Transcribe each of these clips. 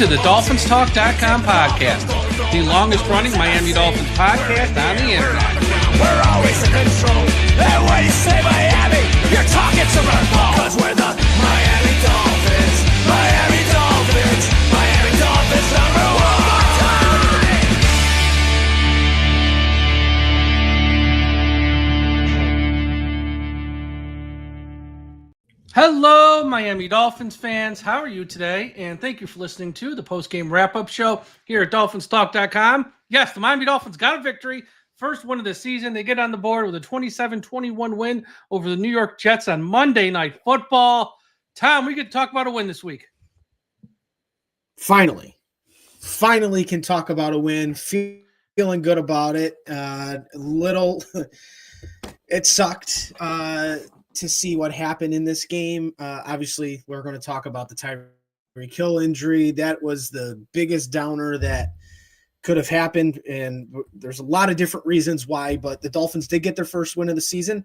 to the DolphinsTalk.com podcast, the longest-running Miami Dolphins podcast on the internet. We're always in control, and when you say Miami, you're talking to my ball. 'Cause we're the Miami Dolphins, Miami Dolphins, Miami Dolphins #1. Hello, Miami Dolphins fans. How are you today? And thank you for listening to the post-game wrap-up show here at DolphinsTalk.com. Yes, the Miami Dolphins got a victory. First win of the season. They get on the board with a 27-21 win over the New York Jets on Monday Night Football. Tom, we get to talk about a win this week. Finally can talk about a win. Feeling good about it. It sucked to see what happened in this game. Obviously, we're going to talk about the Tyreek Hill injury. That was the biggest downer that could have happened, and there's a lot of different reasons why, but the Dolphins did get their first win of the season,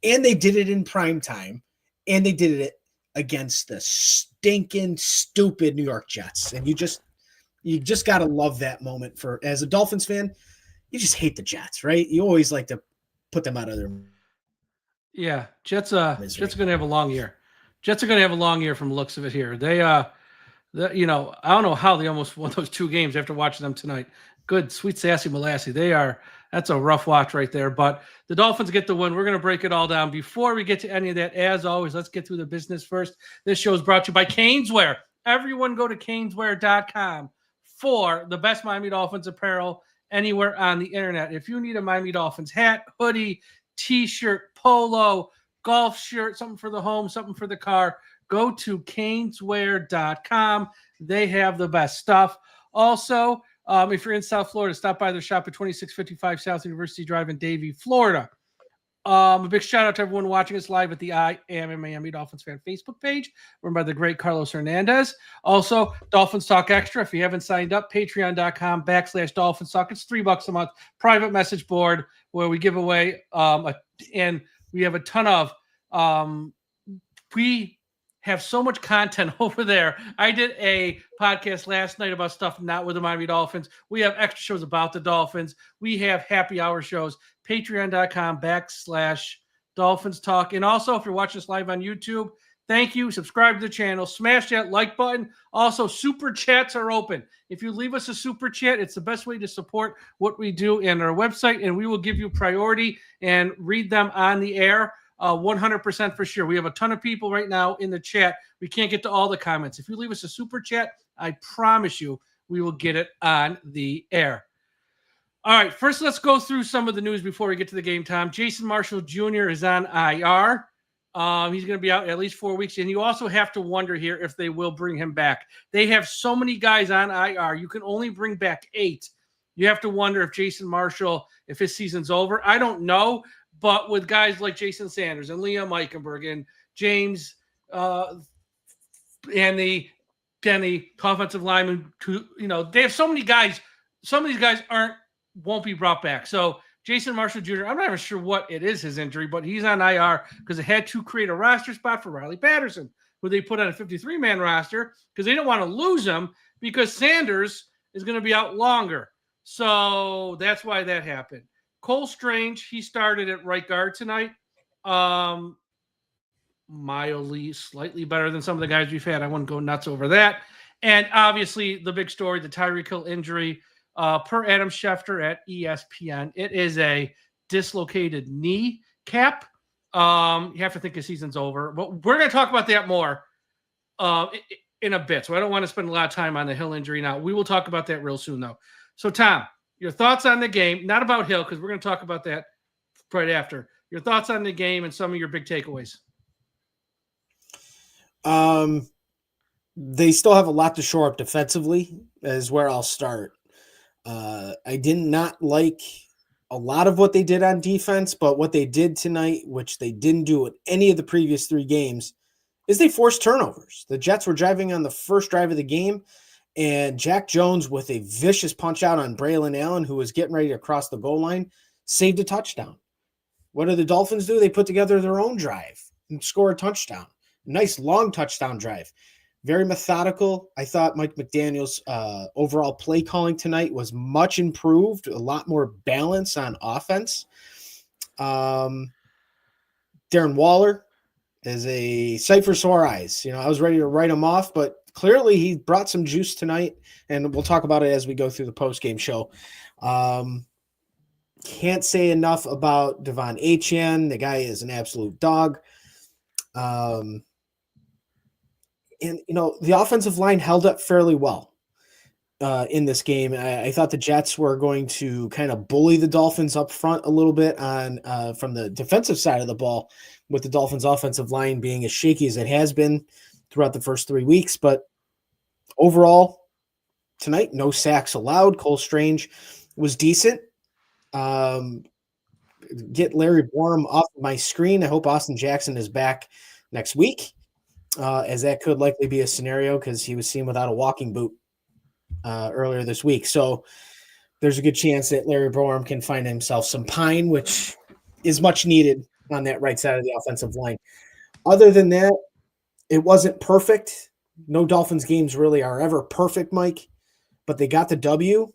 and they did it in prime time, and they did it against the stinking, stupid New York Jets. And you just got to love that moment. For as a Dolphins fan, you just hate the Jets, right? You always like to put them out of their Yeah, Jets are going to have a long year. Jets are going to have a long year from the looks of it here. They I don't know how they almost won those two games after watching them tonight. Good, sweet, sassy Molassy. That's a rough watch right there. But the Dolphins get the win. We're going to break it all down. Before we get to any of that, as always, let's get through the business first. This show is brought to you by Caneswear. Everyone go to caneswear.com for the best Miami Dolphins apparel anywhere on the internet. If you need a Miami Dolphins hat, hoodie, T-shirt, polo, golf shirt, something for the home, something for the car, go to caneswear.com. They have the best stuff. Also, if you're in South Florida, stop by their shop at 2655 South University Drive in Davie, Florida. A big shout out to everyone watching us live at the I Am a Miami Dolphins Fan Facebook page, run by the great Carlos Hernandez. Also, Dolphins Talk Extra. If you haven't signed up, patreon.com/Dolphins Talk. It's $3 a month. Private message board where we give away, and we have a ton of, we have so much content over there. I did a podcast last night about stuff not with the Miami Dolphins. We have extra shows about the Dolphins. We have happy hour shows. Patreon.com/Dolphins Talk. And also, if you're watching us live on YouTube, thank you. Subscribe to the channel. Smash that like button. Also, super chats are open. If you leave us a super chat, it's the best way to support what we do in our website, and we will give you priority and read them on the air. 100% for sure. We have a ton of people right now in the chat. We can't get to all the comments. If you leave us a super chat, I promise you we will get it on the air. All right, first let's go through some of the news before we get to the game, Tom. Jason Marshall Jr. is on IR. He's going to be out at least 4 weeks, and you also have to wonder here if they will bring him back. They have so many guys on IR. You can only bring back 8. You have to wonder if Jason Marshall, if his season's over. I don't know. But with guys like Jason Sanders and Liam Eichenberg and James and the offensive lineman, they have so many guys. Some of these guys won't be brought back. So Jason Marshall Jr., I'm not even sure what it is, his injury, but he's on IR because they had to create a roster spot for Riley Patterson, who they put on a 53-man roster because they didn't want to lose him because Sanders is going to be out longer. So that's why that happened. Cole Strange, he started at right guard tonight. Mildly, slightly better than some of the guys we've had. I wouldn't go nuts over that. And obviously, the big story, the Tyreek Hill injury, per Adam Schefter at ESPN, it is a dislocated knee cap. You have to think his season's over. But we're going to talk about that more in a bit. So I don't want to spend a lot of time on the Hill injury now. We will talk about that real soon, though. So, Tom, your thoughts on the game, not about Hill, because we're going to talk about that right after. Your thoughts on the game and some of your big takeaways. They still have a lot to shore up defensively, is where I'll start. I did not like a lot of what they did on defense, but what they did tonight, which they didn't do at any of the previous 3 games, is they forced turnovers. The Jets were driving on the first drive of the game, and Jack Jones, with a vicious punch out on Braylon Allen, who was getting ready to cross the goal line, saved a touchdown. What do the Dolphins do? They put together their own drive and score a touchdown. Nice long touchdown drive. very methodical. I thought Mike McDaniel's overall play calling tonight was much improved, a lot more balance on offense. Darren Waller is a sight for sore eyes. I was ready to write him off, but clearly he brought some juice tonight, and we'll talk about it as we go through the post-game show. Can't say enough about Devon Achane. The guy is an absolute dog. And, the offensive line held up fairly well in this game. I thought the Jets were going to kind of bully the Dolphins up front a little bit from the defensive side of the ball, with the Dolphins offensive line being as shaky as it has been throughout the first 3 weeks. But overall, tonight, no sacks allowed. Cole Strange was decent. Get Larry Borum off my screen. I hope Austin Jackson is back next week, as that could likely be a scenario because he was seen without a walking boot earlier this week. So there's a good chance that Larry Borum can find himself some pine, which is much needed on that right side of the offensive line. Other than that, it wasn't perfect. No Dolphins games really are ever perfect, Mike, but they got the W.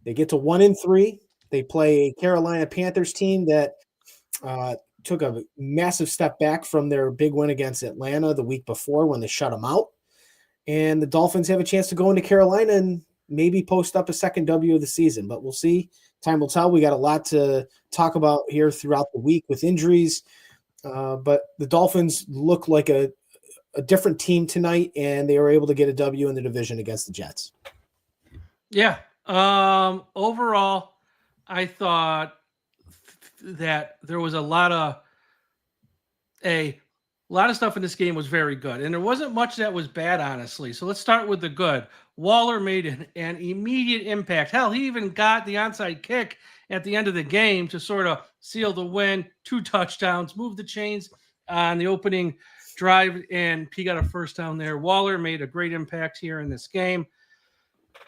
They get to 1-3. They play a Carolina Panthers team that took a massive step back from their big win against Atlanta the week before when they shut them out. And the Dolphins have a chance to go into Carolina and maybe post up a second W of the season, but we'll see. Time will tell. We got a lot to talk about here throughout the week with injuries, but the Dolphins look like a different team tonight, and they were able to get a W in the division against the Jets. Yeah. Overall, I thought that there was a lot of stuff in this game was very good, and there wasn't much that was bad, honestly. So let's start with the good. Waller made an immediate impact. Hell, he even got the onside kick at the end of the game to sort of seal the win. 2 touchdowns, moved the chains on the opening drive, and he got a first down there. Waller made a great impact here in this game.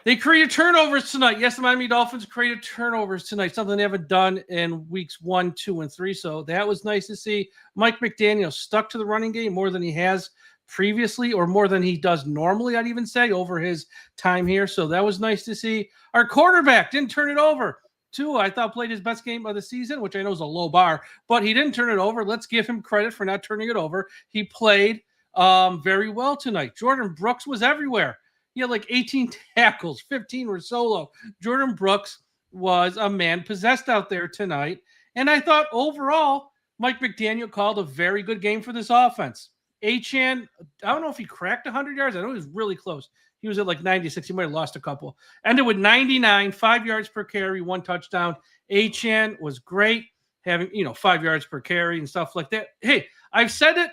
They created turnovers tonight. Yes, the Miami Dolphins created turnovers tonight, something they haven't done in weeks 1, 2, and 3. So that was nice to see. Mike McDaniel stuck to the running game more than he has previously, or more than he does normally, I'd even say, over his time here. So that was nice to see. Our quarterback didn't turn it over. Tua, I thought, played his best game of the season, which I know is a low bar, but he didn't turn it over. Let's give him credit for not turning it over. He played very well tonight. Jordan Brooks was everywhere. He had like 18 tackles, 15 were solo. Jordan Brooks was a man possessed out there tonight. And I thought overall, Mike McDaniel called a very good game for this offense. Achane, I don't know if he cracked 100 yards. I know he was really close. He was at like 96. He might have lost a couple. Ended with 99, 5 yards per carry, 1 touchdown. Achane was great, having 5 yards per carry and stuff like that. Hey, I've said it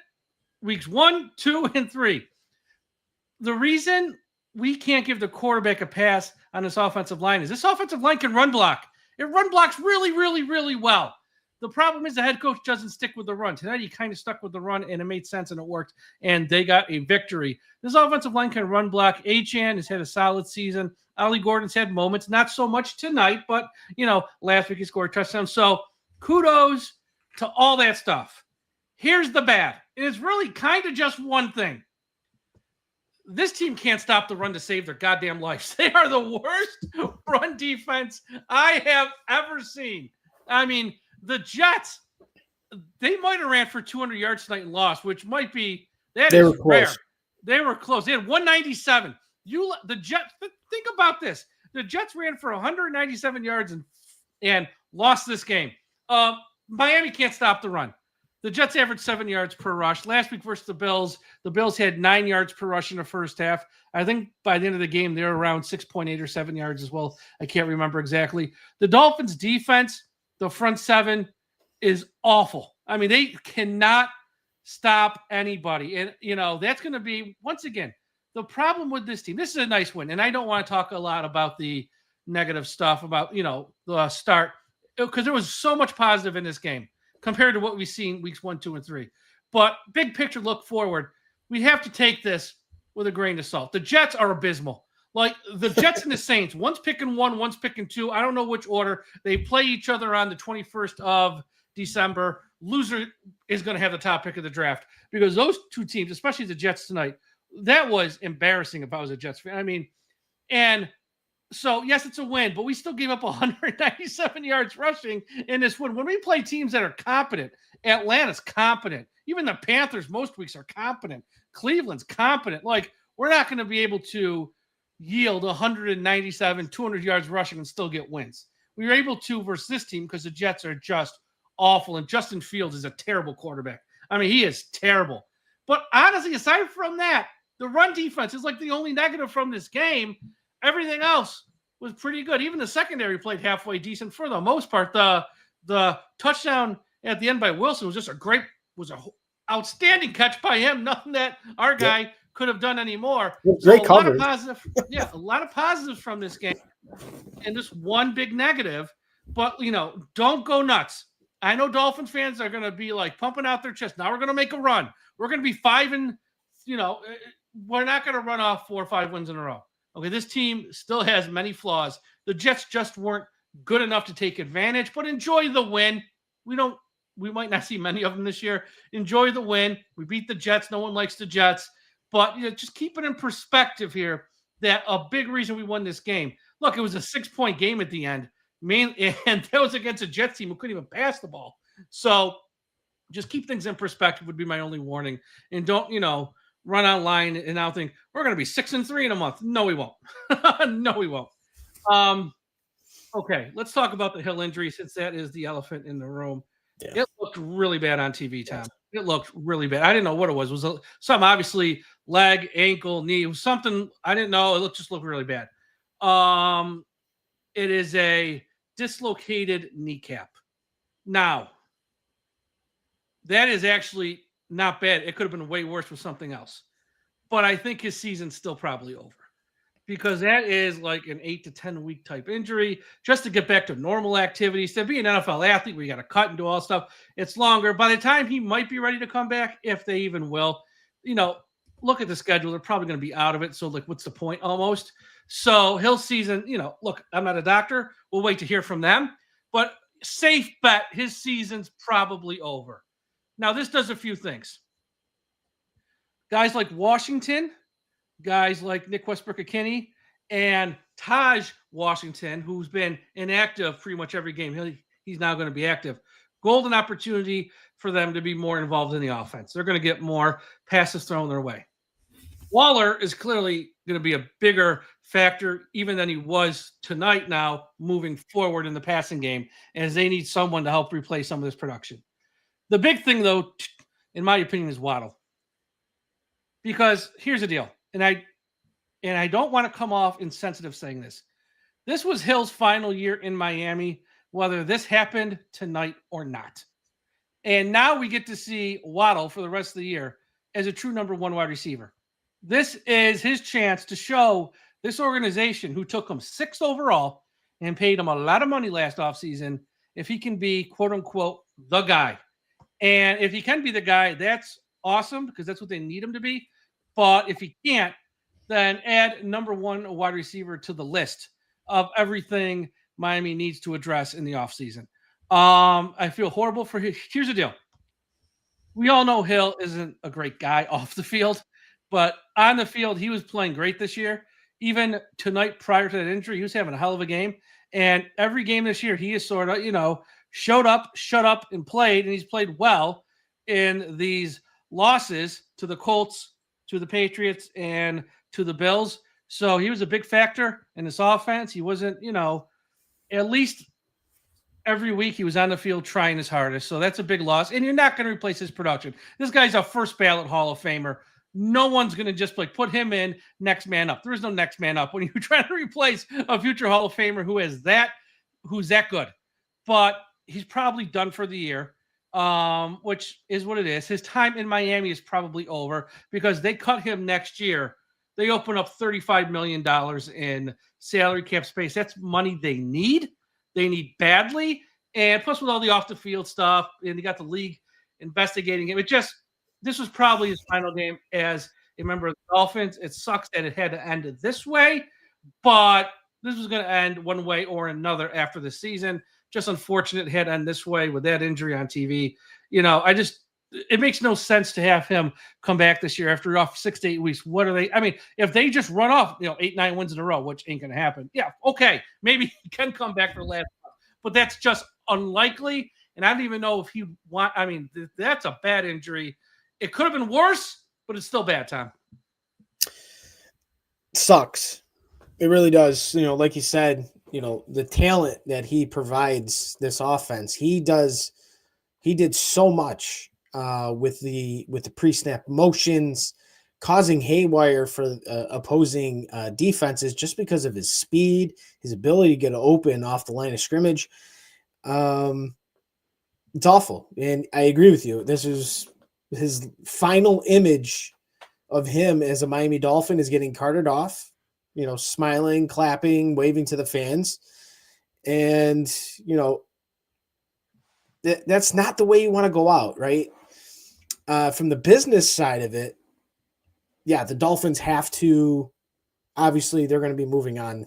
weeks 1, 2, and 3. The reason we can't give the quarterback a pass on this offensive line is this offensive line can run block. It run blocks really, really, really well. The problem is the head coach doesn't stick with the run. Tonight he kind of stuck with the run, and it made sense, and it worked, and they got a victory. This offensive line can run block. Achane has had a solid season. Ollie Gordon's had moments, not so much tonight, but, last week he scored a touchdown. So kudos to all that stuff. Here's the bad. And it's really kind of just one thing. This team can't stop the run to save their goddamn lives. They are the worst run defense I have ever seen. I mean, the Jets, they might have ran for 200 yards tonight and lost, which might be rare. They were close. They had 197. The Jets, think about this. The Jets ran for 197 yards and lost this game. Miami can't stop the run. The Jets averaged 7 yards per rush. Last week versus the Bills had 9 yards per rush in the first half. I think by the end of the game, they were around 6.8 or 7 yards as well. I can't remember exactly. The Dolphins' defense, the front seven, is awful. I mean, they cannot stop anybody. And, that's going to be, once again, the problem with this team. This is a nice win, and I don't want to talk a lot about the negative stuff about, the start, because there was so much positive in this game compared to what we've seen weeks 1, 2, and 3. But big picture, look forward. We have to take this with a grain of salt. The Jets are abysmal. Like the Jets and the Saints, one's picking 1, one's picking 2. I don't know which order. They play each other on the 21st of December. Loser is going to have the top pick of the draft because those two teams, especially the Jets tonight, that was embarrassing if I was a Jets fan. I mean, and so yes, it's a win, but we still gave up 197 yards rushing in this win. When we play teams that are competent, Atlanta's competent. Even the Panthers most weeks are competent. Cleveland's competent. Like, we're not going to be able to yield 197, 200 yards rushing and still get wins. We were able to versus this team because the Jets are just awful, and Justin Fields is a terrible quarterback. I mean, he is terrible. But honestly, aside from that, the run defense is like the only negative from this game. Everything else was pretty good. Even the secondary played halfway decent for the most part. The touchdown at the end by Wilson was just an outstanding catch by him. Nothing that our guy could have done anymore. Great so coverage. A lot of positives from this game, and just one big negative. But don't go nuts. I know Dolphins fans are going to be like pumping out their chest. Now we're going to make a run. We're going to be 5 and we're not going to run off 4 or 5 wins in a row. Okay, this team still has many flaws. The Jets just weren't good enough to take advantage, but enjoy the win. We might not see many of them this year. Enjoy the win. We beat the Jets. No one likes the Jets. But just keep it in perspective here that a big reason we won this game. Look, it was a 6-point game at the end. And that was against a Jets team who couldn't even pass the ball. So just keep things in perspective would be my only warning. And don't, run online and now think we're going to be 6-3 in a month. No, we won't. No, we won't. Okay, let's talk about the Hill injury since that is the elephant in the room. Yeah. It looked really bad on TV, Tom. It looked really bad. I didn't know what it was. It was some obviously leg, ankle, knee. It was something I didn't know. It just looked really bad. It is a dislocated kneecap. Now, that is actually not bad. It could have been way worse with something else. But I think his season's still probably over because that is like an 8 to 10 week type injury just to get back to normal activities. To be an NFL athlete where you got to cut and do all stuff, it's longer. By the time he might be ready to come back, if they even will, look at the schedule. They're probably going to be out of it. So, like, what's the point almost? So, Hill's season, look, I'm not a doctor. We'll wait to hear from them. But safe bet, his season's probably over. Now, this does a few things. Guys like Washington, guys like Nick Westbrook-Ikhine, and Taj Washington, who's been inactive pretty much every game. He's now going to be active. Golden opportunity for them to be more involved in the offense. They're going to get more passes thrown their way. Waller is clearly going to be a bigger factor even than he was tonight now moving forward in the passing game, as they need someone to help replace some of this production. The big thing, though, in my opinion, is Waddle. Because here's the deal, and I don't want to come off insensitive saying this. This was Hill's final year in Miami, whether this happened tonight or not. And now we get to see Waddle for the rest of the year as a true number 1 wide receiver. This is his chance to show this organization who took him 6th overall and paid him a lot of money last offseason if he can be, quote unquote, the guy. And if he can be the guy, that's awesome because that's what they need him to be. But if he can't, then add number 1 wide receiver to the list of everything Miami needs to address in the offseason. I feel horrible for him. Here's the deal. We all know Hill isn't a great guy off the field, but on the field, he was playing great this year. Even tonight, prior to that injury, he was having a hell of a game. And every game this year, he is sort of, showed up, shut up, and played, and he's played well in these losses to the Colts, to the Patriots, and to the Bills. So he was a big factor in this offense. He wasn't, at least every week he was on the field trying his hardest. So that's a big loss. And you're not going to replace his production. This guy's a first ballot Hall of Famer. No one's going to just put him in next man up. There is no next man up when you're trying to replace a future Hall of Famer who's that good. But he's probably done for the year, which is what it is. His time in Miami is probably over because they cut him next year. They open up $35 million in salary cap space. That's money they need. They need badly. And plus with all the off the field stuff, and they got the league investigating him. This was probably his final game as a member of the Dolphins. It sucks that it had to end this way, but this was going to end one way or another after the season. Just unfortunate it had to end this way with that injury on TV. it makes no sense to have him come back this year after off 6 to 8 weeks. What are they? I mean, if they just run off, 8-9 wins in a row, which ain't going to happen. Yeah, okay, maybe he can come back for last, but that's just unlikely. And I don't even know if he want. I mean, that's a bad injury. It could have been worse, but it's still bad, Tom. Sucks. It really does. Like you said, the talent that he provides this offense, he did so much with the pre-snap motions, causing haywire for opposing defenses just because of his speed, his ability to get open off the line of scrimmage. It's awful. And I agree with you. This is his final image of him as a Miami Dolphin is getting carted off, smiling, clapping, waving to the fans. And, that's not the way you want to go out, right? From the business side of it, yeah, the Dolphins have to, obviously they're going to be moving on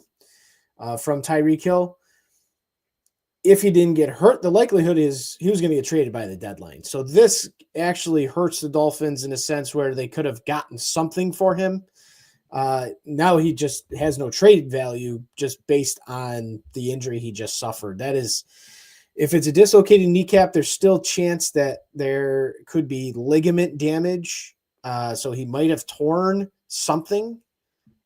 from Tyreek Hill. If he didn't get hurt, the likelihood is he was going to get traded by the deadline. So this actually hurts the Dolphins in a sense where they could have gotten something for him. Now he just has no trade value just based on the injury he just suffered. That is, if it's a dislocated kneecap, there's still chance that there could be ligament damage. So he might have torn something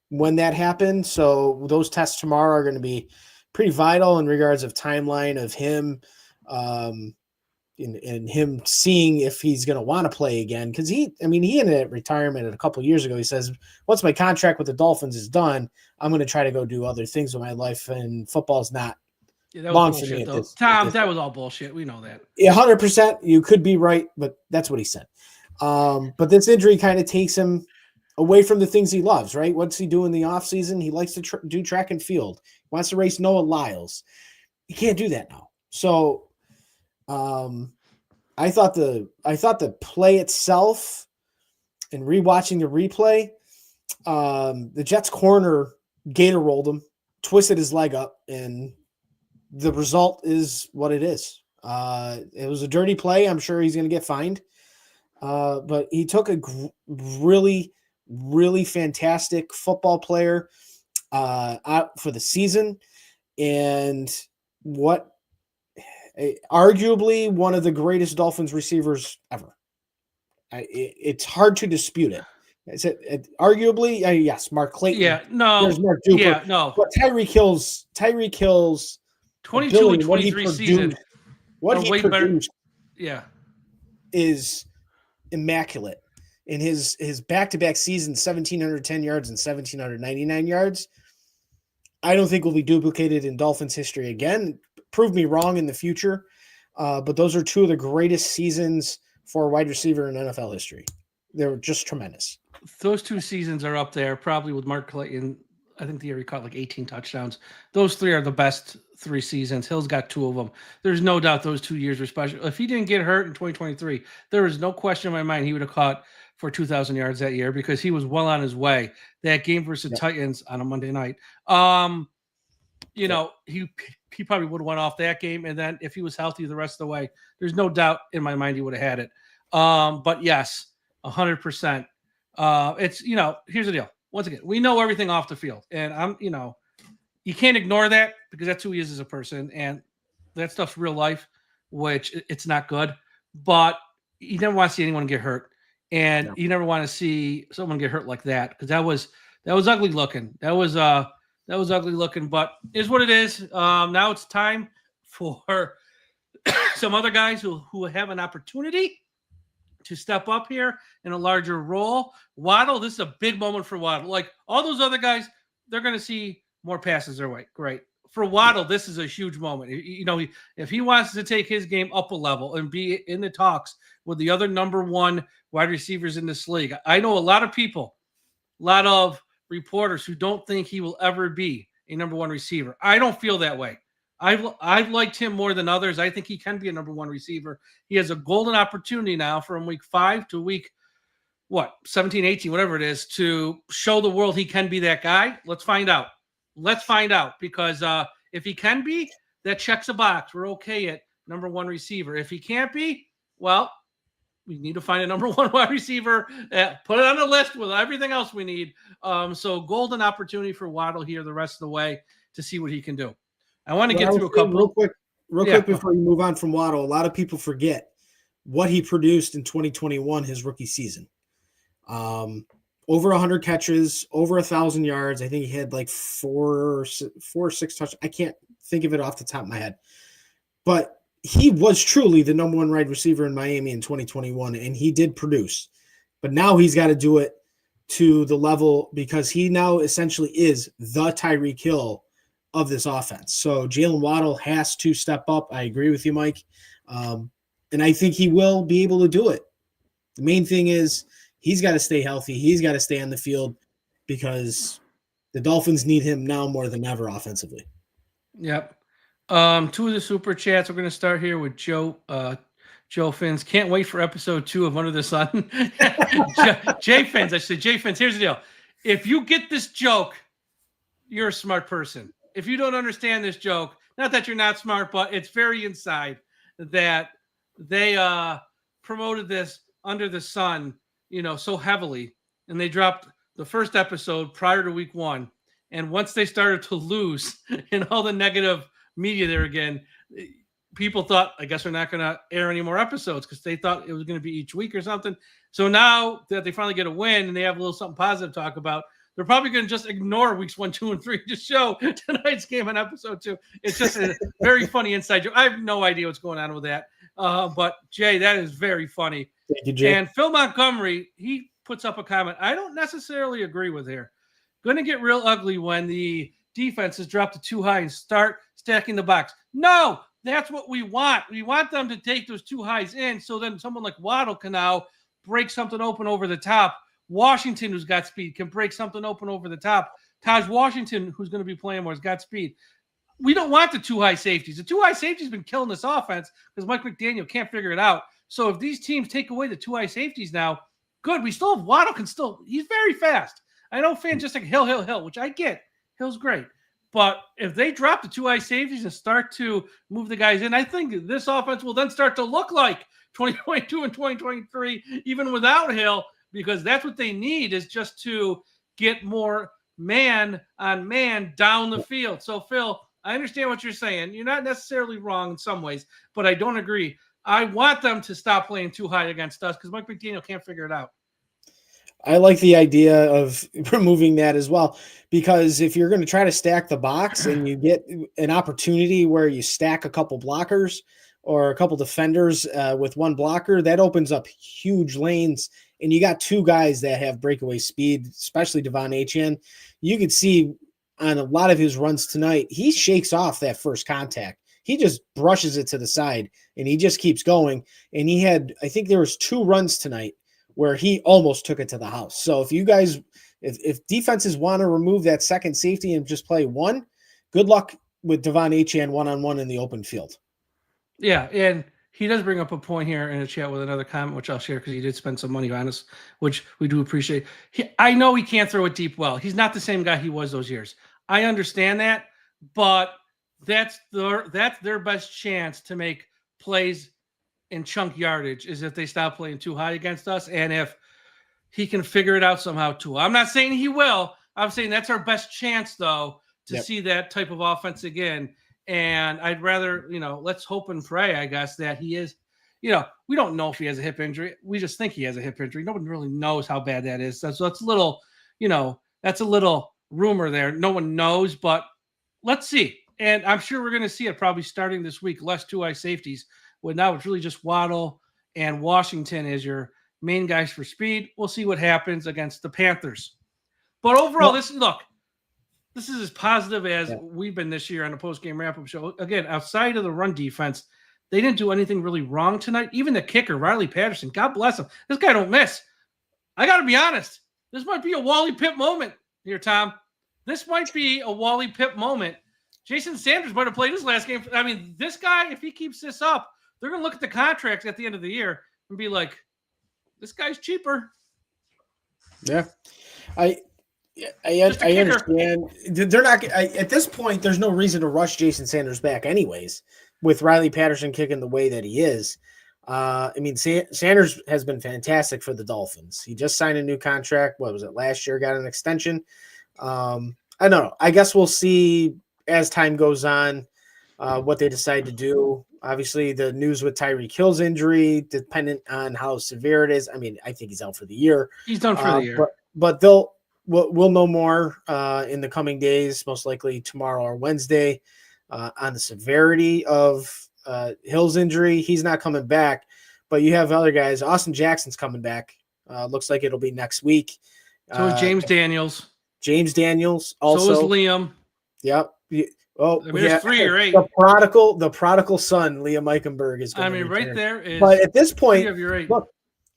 when that happened. So those tests tomorrow are going to be pretty vital in regards of timeline of him and him seeing if he's going to want to play again. Because he ended at retirement a couple of years ago. He says, once my contract with the Dolphins is done, I'm going to try to go do other things with my life, and football's not long for me. Tom, that was all bullshit. We know that. 100%. You could be right, but that's what he said. But this injury kind of takes him away from the things he loves, right? What's he do in the offseason? He likes to do track and field. He wants to race Noah Lyles. He can't do that now. So I thought the play itself and rewatching the replay, the Jets corner gator rolled him, twisted his leg up, and the result is what it is. It was a dirty play. I'm sure he's going to get fined. But he took a really, really fantastic football player out for the season, and arguably one of the greatest Dolphins receivers ever. It's hard to dispute it. Is it arguably? Yes, Mark Clayton. Yeah, no. There's Mark Duper. Yeah, no. But Tyreek Hill's 22 and 23 season. What he produced, yeah, is immaculate. In his back-to-back seasons, 1,710 yards and 1,799 yards. I don't think will be duplicated in Dolphins history again. Prove me wrong in the future. But those are two of the greatest seasons for a wide receiver in NFL history. They were just tremendous. Those two seasons are up there, probably with Mark Clayton. I think the year he caught like 18 touchdowns. Those three are the best 3 seasons. Hill's got 2 of them. There's no doubt those 2 years were special. If he didn't get hurt in 2023, there is no question in my mind he would have caught for 2,000 yards that year because he was well on his way. That game versus Titans on a Monday night, he probably would have went off that game. And then if he was healthy the rest of the way, there's no doubt in my mind he would have had it. But yes, 100%. It's, here's the deal. Once again, we know everything off the field, and you can't ignore that because that's who he is as a person, and that stuff's real life, which it's not good. But you never want to see anyone get hurt, and you never want to see someone get hurt like that because that was ugly looking. That was ugly looking, but it is what it is. Now it's time for some other guys who have an opportunity to step up here in a larger role. Waddle, this is a big moment for Waddle. Like all those other guys, they're going to see more passes their way. Great. For Waddle, this is a huge moment. If he wants to take his game up a level and be in the talks with the other number 1 wide receivers in this league, I know a lot of people, a lot of reporters who don't think he will ever be a number 1 receiver. I don't feel that way. I've liked him more than others. I think he can be a number 1 receiver. He has a golden opportunity now from week 5 to week 17, 18, whatever it is, to show the world he can be that guy. Let's find out. Because if he can be, that checks a box. We're okay at number 1 receiver. If he can't be, well, we need to find a number one wide receiver, put it on the list with everything else we need. So golden opportunity for Waddle here the rest of the way to see what he can do. I want to get through a couple real quick before you move on from Waddle. A lot of people forget what he produced in 2021, his rookie season. Over 100 catches, over 1,000 yards. I think he had like four or six touchdowns. I can't think of it off the top of my head, but he was truly the number one wide receiver in Miami in 2021, and he did produce. But now he's got to do it to the level because he now essentially is the Tyreek Hill of this offense. So Jalen Waddle has to step up. I agree with you, Mike. And I think he will be able to do it. The main thing is he's got to stay healthy. He's got to stay on the field because the Dolphins need him now more than ever offensively. Yep. Two of the super chats. We're going to start here with Joe Fins. Can't wait for episode 2 of Under the Sun. Jay Fins. I said, Jay Fins, here's the deal. If you get this joke, you're a smart person. If you don't understand this joke, not that you're not smart, but it's very inside that they promoted this Under the Sun, so heavily. And they dropped the first episode prior to week 1. And once they started to lose in all the negative media there again, people thought, I guess we're not going to air any more episodes because they thought it was going to be each week or something. So now that they finally get a win and they have a little something positive to talk about, they're probably going to just ignore weeks 1, 2, and 3 to show tonight's game on episode 2. It's just a very funny inside joke. I have no idea what's going on with that. But Jay, that is very funny. Thank you, Jay. And Phil Montgomery, he puts up a comment I don't necessarily agree with here. Going to get real ugly when the defenses drop it too high and start stacking the box. No, that's what we want. We want them to take those 2 highs in so then someone like Waddle can now break something open over the top. Washington, who's got speed, can break something open over the top. Taj Washington, who's going to be playing more, has got speed. We don't want the 2 high safeties. The 2 high safeties have been killing this offense because Mike McDaniel can't figure it out. So if these teams take away the 2 high safeties now, good. We still have Waddle he's very fast. I know fans just like Hill, which I get. Hill's great. But if they drop the 2 high safeties and start to move the guys in, I think this offense will then start to look like 2022 and 2023, even without Hill, because that's what they need is just to get more man on man down the field. So, Phil, I understand what you're saying. You're not necessarily wrong in some ways, but I don't agree. I want them to stop playing too high against us because Mike McDaniel can't figure it out. I like the idea of removing that as well, because if you're going to try to stack the box and you get an opportunity where you stack a couple blockers or a couple defenders with one blocker, that opens up huge lanes. And you got 2 guys that have breakaway speed, especially Devon Achane. You could see on a lot of his runs tonight, he shakes off that first contact. He just brushes it to the side and he just keeps going. And he had, I think there was 2 runs tonight where he almost took it to the house. So if you guys, if defenses want to remove that second safety and just play one, good luck with Devon Achane one-on-one in the open field. Yeah, and he does bring up a point here in a chat with another comment, which I'll share because he did spend some money on us, which we do appreciate. I know he can't throw it deep well. He's not the same guy he was those years. I understand that, but that's their best chance to make plays in chunk yardage is if they stop playing too high against us, and if he can figure it out somehow too. I'm not saying he will. I'm saying that's our best chance, though, to see that type of offense again. And I'd rather, let's hope and pray, I guess, that he is, we don't know if he has a hip injury. We just think he has a hip injury. Nobody really knows how bad that is. So that's a little, that's a little rumor there. No one knows, but let's see. And I'm sure we're going to see it probably starting this week, less 2 high safeties. Well, now it's really just Waddle and Washington as your main guys for speed. We'll see what happens against the Panthers. But overall, this is as positive as we've been this year on the post-game wrap-up show. Again, outside of the run defense, they didn't do anything really wrong tonight. Even the kicker, Riley Patterson, God bless him. This guy don't miss. I got to be honest. This might be a Wally Pipp moment here, Tom. This might be a Wally Pipp moment. Jason Sanders might have played his last game. I mean, this guy, if he keeps this up, they're going to look at the contracts at the end of the year and be like, this guy's cheaper. Yeah. I understand. They're not at this point. There's no reason to rush Jason Sanders back anyways, with Riley Patterson kicking the way that he is. I mean, Sanders has been fantastic for the Dolphins. He just signed a new contract. What was it, last year? Got an extension. I don't know. I guess we'll see as time goes on what they decide to do. Obviously, the news with Tyreek Hill's injury, dependent on how severe it is. I mean, I think he's out for the year. He's done for the year. But we'll know more in the coming days, most likely tomorrow or Wednesday, on the severity of Hill's injury. He's not coming back, but you have other guys. Austin Jackson's coming back. Looks like it'll be next week. So is James Daniels. James Daniels also. So is Liam. Yep. Oh, I mean, there's 3 or 8. The prodigal son, Liam Eichenberg, is going to return. Right there is. But at this point, right.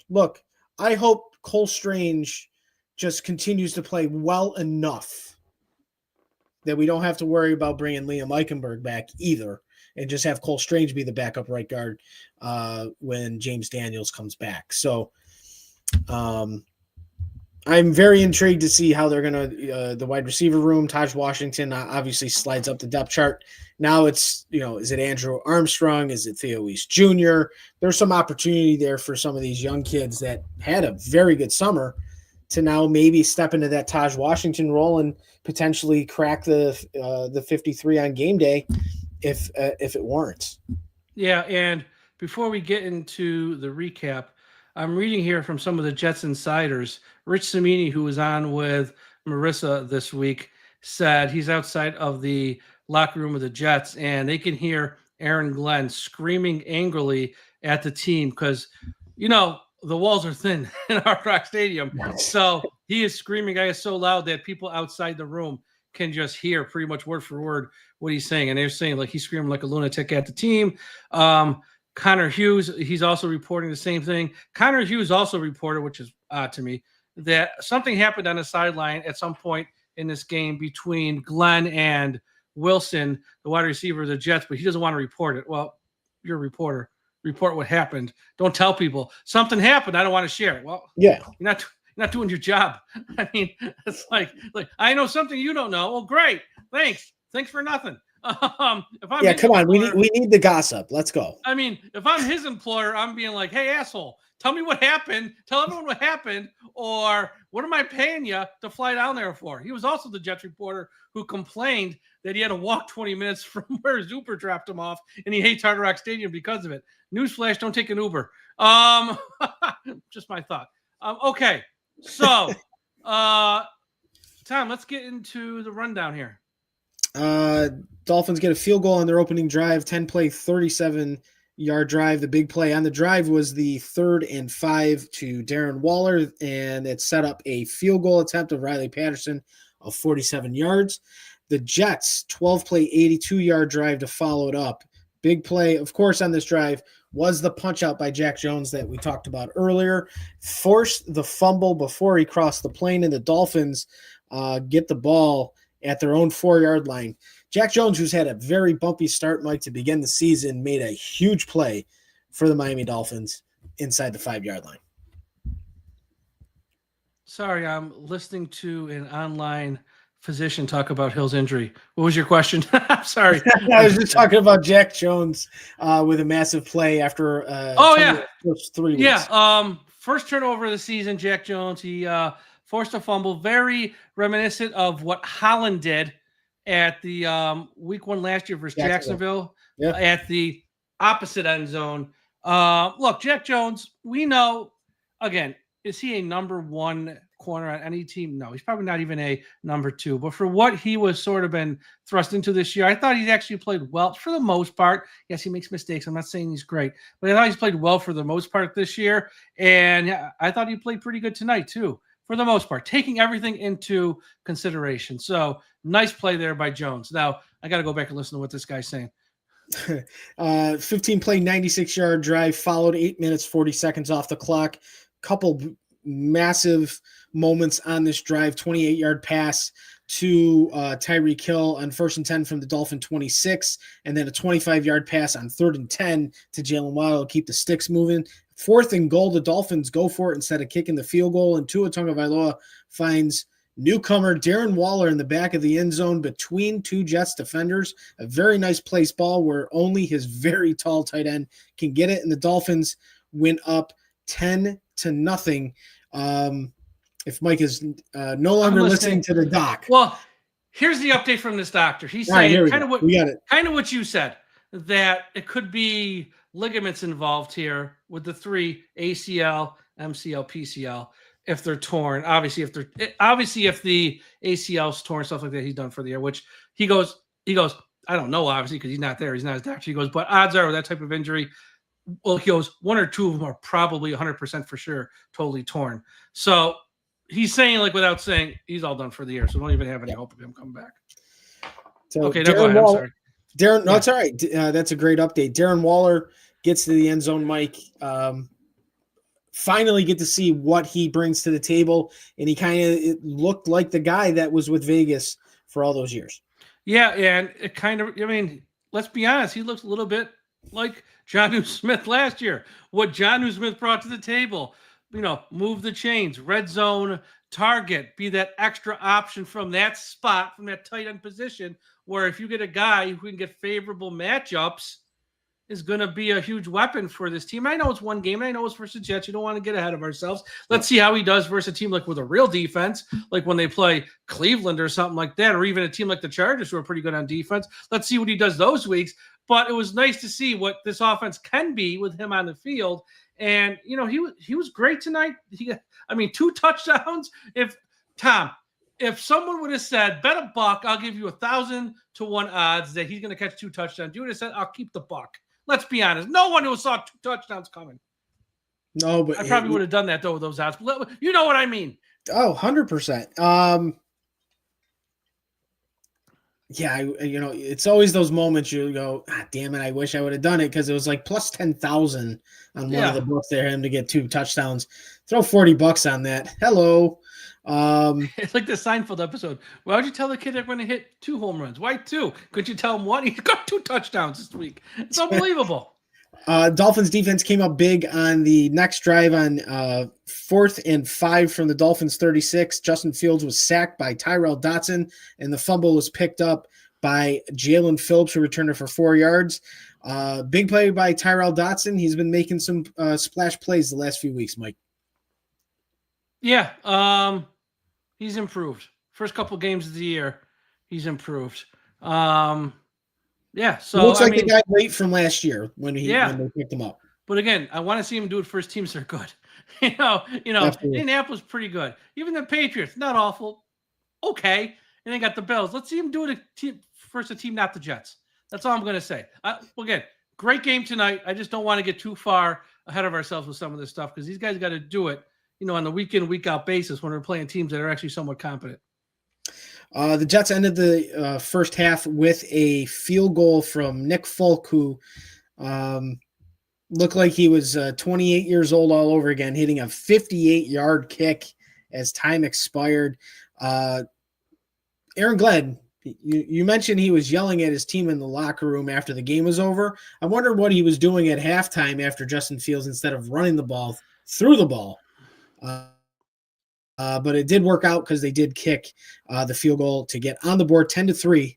Look, I hope Cole Strange just continues to play well enough that we don't have to worry about bringing Liam Eichenberg back either, and just have Cole Strange be the backup right guard when James Daniels comes back. So I'm very intrigued to see how they're going to the wide receiver room. Taj Washington obviously slides up the depth chart. Now it's, is it Andrew Armstrong? Is it Theo Weiss Jr.? There's some opportunity there for some of these young kids that had a very good summer to now maybe step into that Taj Washington role and potentially crack the 53 on game day if it warrants. Yeah, and before we get into the recap, I'm reading here from some of the Jets insiders. Rich Cimini, who was on with Marissa this week, said he's outside of the locker room of the Jets, and they can hear Aaron Glenn screaming angrily at the team because, the walls are thin in Hard Rock Stadium. So he is screaming, I guess, so loud that people outside the room can just hear pretty much word for word what he's saying. And they're saying like he's screaming like a lunatic at the team. Connor Hughes, he's also reporting the same thing. Connor Hughes also reported, which is odd to me, that something happened on the sideline at some point in this game between Glenn and Wilson, the wide receiver of the Jets, but he doesn't want to report it. Well, you're a reporter. Report what happened. Don't tell people something happened. I don't want to share it. Well, yeah, you're not doing your job. I mean, it's like I know something you don't know. Well, great. Thanks for nothing. Come on. We need the gossip. Let's go. I mean, if I'm his employer, I'm being like, hey, asshole, tell me what happened. Tell everyone what happened. Or what am I paying you to fly down there for? He was also the Jets reporter who complained that he had to walk 20 minutes from where his Uber dropped him off, and he hates Hard Rock Stadium because of it. Newsflash, don't take an Uber. Just my thought. Okay, so, Tom, let's get into the rundown here. Dolphins get a field goal on their opening drive, 10-play, 37-yard drive. The big play on the drive was the 3rd and 5 to Darren Waller, and it set up a field goal attempt of Riley Patterson of 47 yards. The Jets, 12-play, 82-yard drive to follow it up. Big play, of course, on this drive was the punch-out by Jack Jones that we talked about earlier. Forced the fumble before he crossed the plane, and the Dolphins get the ball at their own 4-yard line. Jack Jones, who's had a very bumpy start, Mike, to begin the season, made a huge play for the Miami Dolphins inside the 5-yard line. Sorry, I'm listening to an online physician talk about Hill's injury. What was your question? I'm sorry. I was just talking about Jack Jones with a massive play after first 3 weeks. Yeah, first turnover of the season, Jack Jones. He forced a fumble, very reminiscent of what Holland did at the week 1 last year versus Jacksonville at the opposite end zone. Look, Jack Jones, we know, again, is he a number 1 corner on any team? No, he's probably not even a number 2. But for what he was sort of been thrust into this year, I thought he's actually played well for the most part. Yes, he makes mistakes. I'm not saying he's great, but I thought he's played well for the most part this year. And I thought he played pretty good tonight too, for the most part, taking everything into consideration. So nice play there by Jones. Now I got to go back and listen to what this guy's saying. 15-play, 96-yard drive followed 8 minutes, 40 seconds off the clock. Couple massive moments on this drive. 28-yard pass to Tyreek Hill on 1st and 10 from the Dolphin 26, and then a 25-yard pass on 3rd and 10 to Jalen Waddle to keep the sticks moving. 4th and goal, the Dolphins go for it instead of kicking the field goal, and Tua Tagovailoa finds Newcomer Darren Waller in the back of the end zone between two Jets defenders. A very nice place ball where only his very tall tight end can get it. And the Dolphins went up 10-0. If Mike is no longer listening to the doc. Well, here's the update from this doctor. He's saying kind of what you said, that it could be ligaments involved here with the 3 ACL, MCL, PCL. If they're torn, obviously if the ACL's torn, stuff like that, he's done for the year. Which he goes, I don't know, obviously, because he's not there, he's not his doctor. He goes, but odds are with that type of injury, well, he goes, 1 or 2 of them are probably 100% for sure totally torn. So he's saying, like, without saying, he's all done for the year. So don't even have any hope of him coming back. So okay, no, go ahead. I'm sorry. Darren, no, it's all right. That's a great update. Darren Waller gets to the end zone, Mike. Finally get to see what he brings to the table, and he it looked like the guy that was with Vegas for all those years. Yeah, and it kind of, I mean, let's be honest, he looks a little bit like Jonnu Smith last year. What Jonnu Smith brought to the table, move the chains, red zone target, be that extra option from that spot, from that tight end position, where if you get a guy who can get favorable matchups, is going to be a huge weapon for this team. I know it's one game. And I know it's versus Jets. You don't want to get ahead of ourselves. Let's see how he does versus a team like with a real defense, like when they play Cleveland or something like that, or even a team like the Chargers who are pretty good on defense. Let's see what he does those weeks. But it was nice to see what this offense can be with him on the field. And, he was great tonight. 2 touchdowns. If someone would have said, bet $1, I'll give you 1,000 to 1 odds that he's going to catch 2 touchdowns, you would have said, I'll keep the $1. Let's be honest. No one who saw 2 touchdowns coming. No, but I probably would have done that though with those odds. But you know what I mean? Oh, 100%. Yeah, it's always those moments you go, damn it, I wish I would have done it, because it was like plus 10,000 on one of the books there, him to get 2 touchdowns. Throw $40 on that. Hello. It's like the Seinfeld episode. Why would you tell the kid they're going to hit 2 home runs? Why 2? Could you tell him 1? He got 2 touchdowns this week. It's unbelievable. Dolphins defense came up big on the next drive on 4th and 5 from the Dolphins 36. Justin Fields was sacked by Tyrell Dotson, and the fumble was picked up by Jalen Phillips, who returned it for 4 yards. Big play by Tyrell Dotson. He's been making some splash plays the last few weeks, Mike. Yeah, he's improved. First couple games of the year, he's improved. Yeah, so it looks like the guy late from last year when they picked him up. But again, I want to see him do it for his teams that are good. Indianapolis pretty good. Even the Patriots, not awful, okay. And they got the Bills. Let's see him do it versus a team, not the Jets. That's all I'm going to say. Again, great game tonight. I just don't want to get too far ahead of ourselves with some of this stuff, because these guys got to do it, on the week in, week out basis when we're playing teams that are actually somewhat competent. The Jets ended the first half with a field goal from Nick Folk, who looked like he was 28 years old all over again, hitting a 58-yard kick as time expired. Aaron Glenn, you mentioned he was yelling at his team in the locker room after the game was over. I wonder what he was doing at halftime after Justin Fields, instead of running the ball, threw the ball. But it did work out, because they did kick the field goal to get on the board 10-3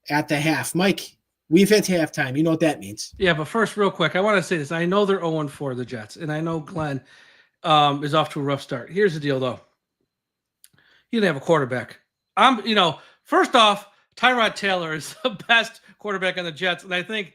at the half. Mike, we've hit halftime. You know what that means. Yeah, but first, real quick, I want to say this. I know they're 0-4, the Jets, and I know Glenn is off to a rough start. Here's the deal, though. He didn't have a quarterback. First off, Tyrod Taylor is the best quarterback on the Jets, and I think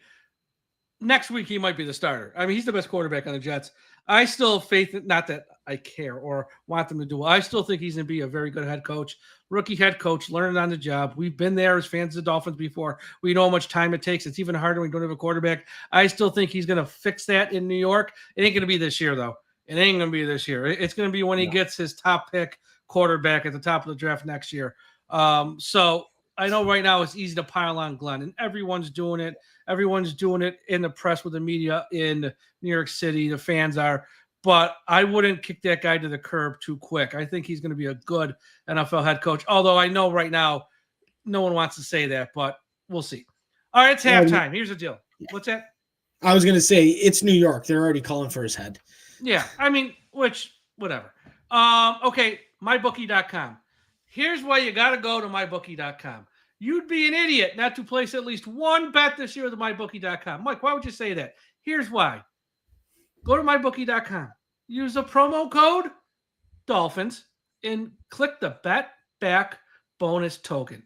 next week he might be the starter. I mean, he's the best quarterback on the Jets. I still have faith, not that I care or want them to do well. I still think he's going to be a very good head coach, rookie head coach, learning on the job. We've been there as fans of the Dolphins before. We know how much time it takes. It's even harder when you don't have a quarterback. I still think he's going to fix that in New York. It ain't going to be this year, though. It ain't going to be this year. It's going to be when he gets his top pick quarterback at the top of the draft next year. So I know right now it's easy to pile on Glenn, and everyone's doing it. Everyone's doing it in the press with the media in New York City. The fans are. But I wouldn't kick that guy to the curb too quick. I think he's going to be a good NFL head coach, although I know right now no one wants to say that, but we'll see. All right, it's halftime. Here's the deal. What's that? I was going to say, it's New York. They're already calling for his head. Yeah, whatever. Okay, mybookie.com. Here's why you got to go to mybookie.com. You'd be an idiot not to place at least one bet this year with mybookie.com. Mike, why would you say that? Here's why. Go to mybookie.com. Use the promo code Dolphins and click the bet back bonus token.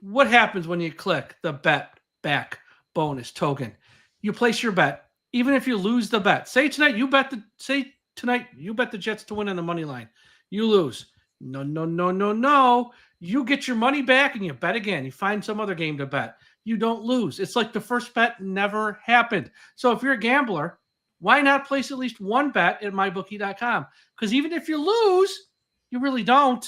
What happens when you click the bet back bonus token? You place your bet, even if you lose the bet. Say tonight you bet the Jets to win on the money line. You lose. No. You get your money back and you bet again. You find some other game to bet. You don't lose. It's like the first bet never happened. So if you're a gambler, why not place at least one bet at mybookie.com? Because even if you lose, you really don't,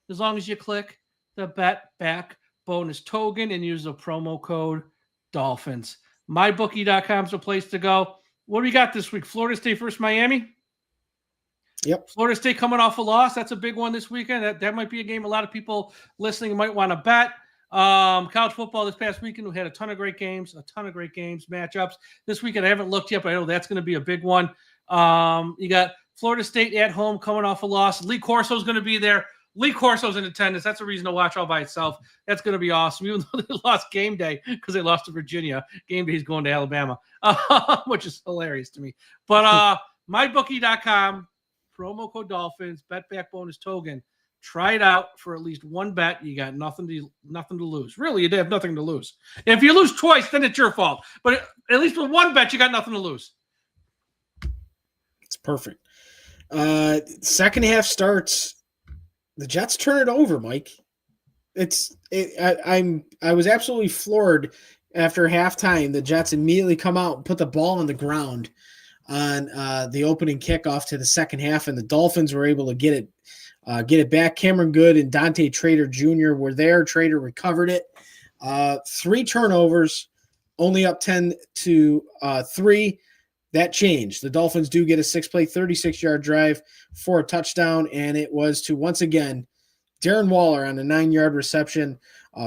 as long as you click the bet back bonus token and use the promo code Dolphins. Mybookie.com is the place to go. What do we got this week? Florida State versus Miami? Yep. Florida State coming off a loss. That's a big one this weekend. That might be a game a lot of people listening might want to bet. College football this past weekend, we had a ton of great games, matchups. This weekend, I haven't looked yet, but I know that's going to be a big one. You got Florida State at home coming off a loss. Lee Corso's going to be there. Lee Corso's in attendance. That's a reason to watch all by itself. That's going to be awesome, even though they lost game day because they lost to Virginia. Game day is going to Alabama, which is hilarious to me. But mybookie.com, promo code Dolphins, bet back bonus token. Try it out for at least one bet. You got nothing to lose. Really, you have nothing to lose. If you lose twice, then it's your fault. But at least with one bet, you got nothing to lose. It's perfect. Second half starts. The Jets turn it over, Mike. I was absolutely floored after halftime. The Jets immediately come out and put the ball on the ground on the opening kickoff to the second half, and the Dolphins were able to get it back. Cameron Good and Dante Trader Jr. were there. Trader recovered it. 3 turnovers, only up 10-3. That changed. The Dolphins do get a 6-play, 36-yard drive for a touchdown, and it was to, once again, Darren Waller on a 9-yard reception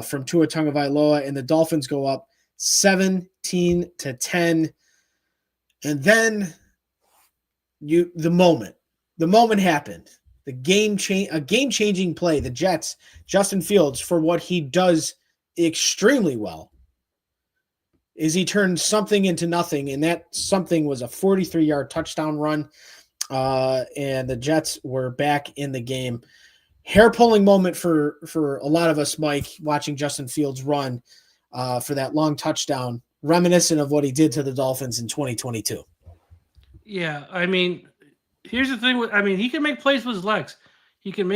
from Tua Tagovailoa, and the Dolphins go up 17-10. And then the moment happened. A game-changing play. The Jets, Justin Fields, for what he does extremely well, is he turned something into nothing, and that something was a 43-yard touchdown run, and the Jets were back in the game. Hair-pulling moment for a lot of us, Mike, watching Justin Fields run for that long touchdown, reminiscent of what he did to the Dolphins in 2022. Yeah, I mean, here's the thing. He can make plays with his legs. He can't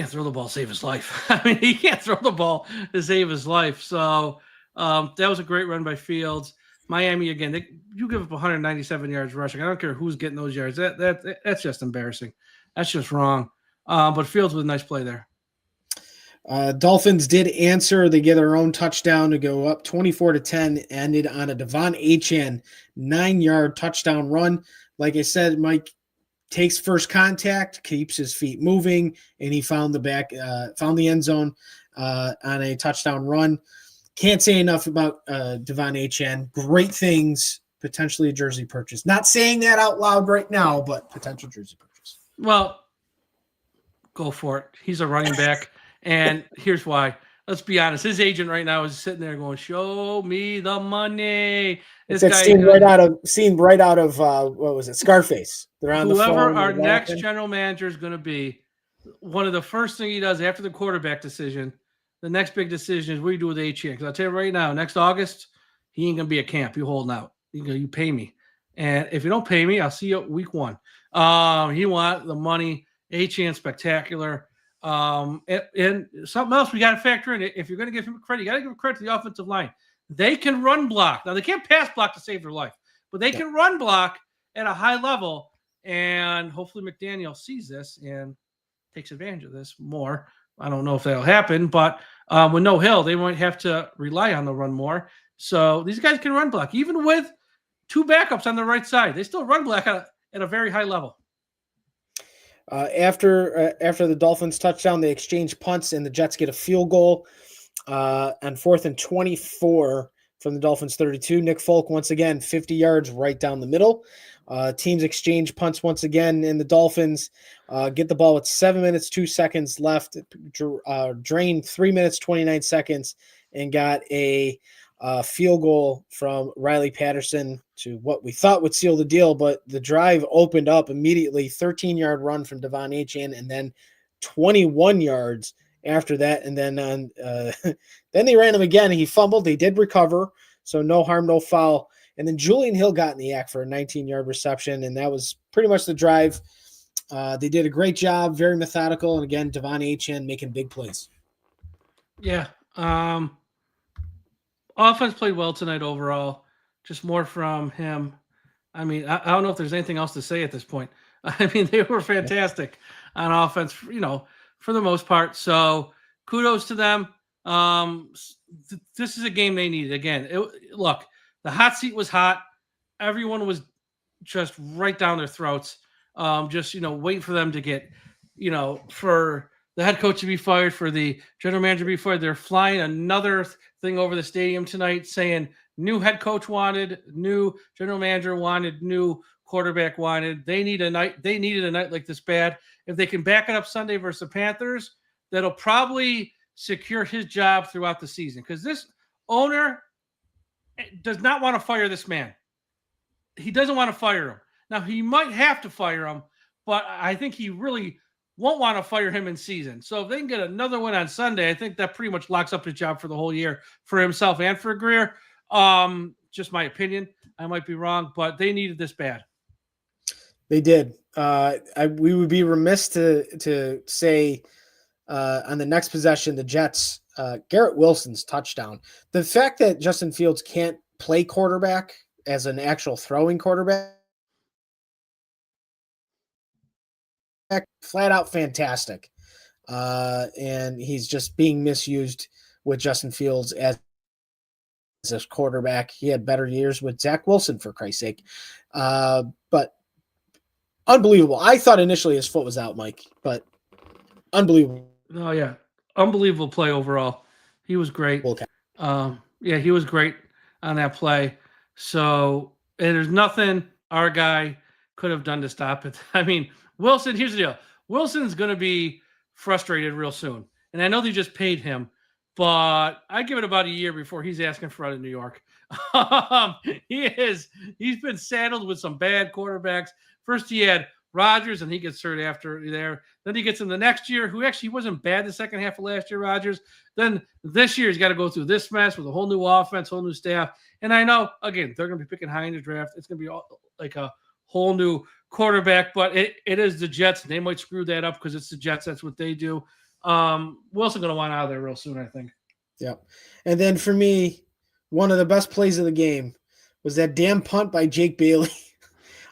throw the ball to save his life. He can't throw the ball to save his life. So that was a great run by Fields. Miami, again, you give up 197 yards rushing. I don't care who's getting those yards. That's just embarrassing. That's just wrong. But Fields with a nice play there. Dolphins did answer. They get their own touchdown to go up 24-10, ended on a Devon Achane 9-yard touchdown run. Like I said, Mike takes first contact, keeps his feet moving, and he found the end zone on a touchdown run. Can't say enough about Devon Achane. Great things, potentially a jersey purchase. Not saying that out loud right now, but potential jersey purchase. Well, go for it. He's a running back. And here's why. Let's be honest. His agent right now is sitting there going, "Show me the money." This guy scene right out of what was it? Scarface. They're on whoever the phone. Our next general manager is going to be, one of the first thing he does after the quarterback decision, the next big decision is what do you do with Achane? Because I'll tell you right now, next August, he ain't gonna be at camp. You holding out. You pay me, and if you don't pay me, I'll see you week 1. He want the money. Achane spectacular. And something else we got to factor in. If you're going to give him credit, you got to give credit to the offensive line. They can run block. Now, they can't pass block to save their life, but they can run block at a high level. And hopefully McDaniel sees this and takes advantage of this more. I don't know if that'll happen, but with no Hill, they might have to rely on the run more. So these guys can run block. Even with 2 backups on the right side, they still run block at a very high level. After the Dolphins touchdown, they exchange punts, and the Jets get a field goal on 4th and 24 from the Dolphins 32. Nick Folk, once again, 50 yards right down the middle. Teams exchange punts once again, and the Dolphins get the ball with 7 minutes, 2 seconds left, drained 3 minutes, 29 seconds, and got a field goal from Riley Patterson to what we thought would seal the deal, but the drive opened up immediately. 13-yard run from Devon Achane, and then 21 yards after that, and then then they ran him again. He fumbled. They did recover, so no harm, no foul. And then Julian Hill got in the act for a 19-yard reception, and that was pretty much the drive. They did a great job, very methodical, and again, Devon Achane making big plays. Yeah. Offense played well tonight overall. Just more from him. I mean, I don't know if there's anything else to say at this point. I mean, they were fantastic on offense, for the most part. So kudos to them. This is a game they needed. Again, look, the hot seat was hot. Everyone was just right down their throats. Waiting for them to get, for the head coach to be fired, for the general manager to be fired. They're flying another thing over the stadium tonight saying new head coach wanted, new general manager wanted, new quarterback wanted. They needed a night like this bad. If they can back it up Sunday versus the Panthers, that'll probably secure his job throughout the season, because this owner does not want to fire this man. He doesn't want to fire him. Now, he might have to fire him, but I think he really won't want to fire him in season. So if they can get another win on Sunday, I think that pretty much locks up his job for the whole year for himself and for Greer. Just my opinion. I might be wrong, but they needed this bad. They did. We would be remiss to say on the next possession, the Jets, Garrett Wilson's touchdown. The fact that Justin Fields can't play quarterback as an actual throwing quarterback, flat out fantastic. And he's just being misused with Justin Fields as a quarterback. He had better years with Zach Wilson, for Christ's sake. But unbelievable. I thought initially his foot was out, Mike, but unbelievable. Oh, yeah. Unbelievable play overall. He was great. Okay. He was great on that play. So there's nothing our guy could have done to stop it. I mean, Wilson, here's the deal. Wilson's going to be frustrated real soon. And I know they just paid him, but I give it about a year before he's asking for out of New York. He's been saddled with some bad quarterbacks. First he had Rodgers, and he gets hurt after there. Then he gets him the next year, who actually wasn't bad the second half of last year, Rodgers. Then this year he's got to go through this mess with a whole new offense, whole new staff. And I know, again, they're going to be picking high in the draft. It's going to be like a whole new quarterback, but it is the Jets. They might screw that up because it's the Jets. That's what they do. Wilson going to want out of there real soon, I think. Yep. And then for me, one of the best plays of the game was that damn punt by Jake Bailey.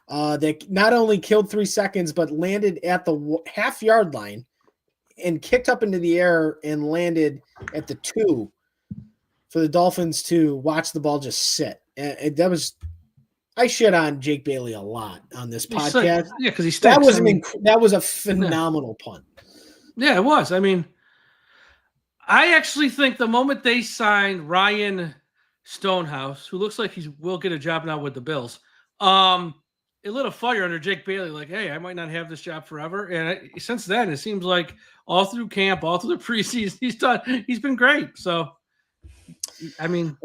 That not only killed 3 seconds, but landed at the half-yard line and kicked up into the air and landed at the 2 for the Dolphins to watch the ball just sit. And that was – I shit on Jake Bailey a lot on this podcast. Yeah, because he stinks. That was a phenomenal punt. Yeah, it was. I mean, I actually think the moment they signed Ryan Stonehouse, who looks like he will get a job now with the Bills, it lit a fire under Jake Bailey, like, hey, I might not have this job forever. And since then, it seems like all through camp, all through the preseason, he's been great. So, I mean,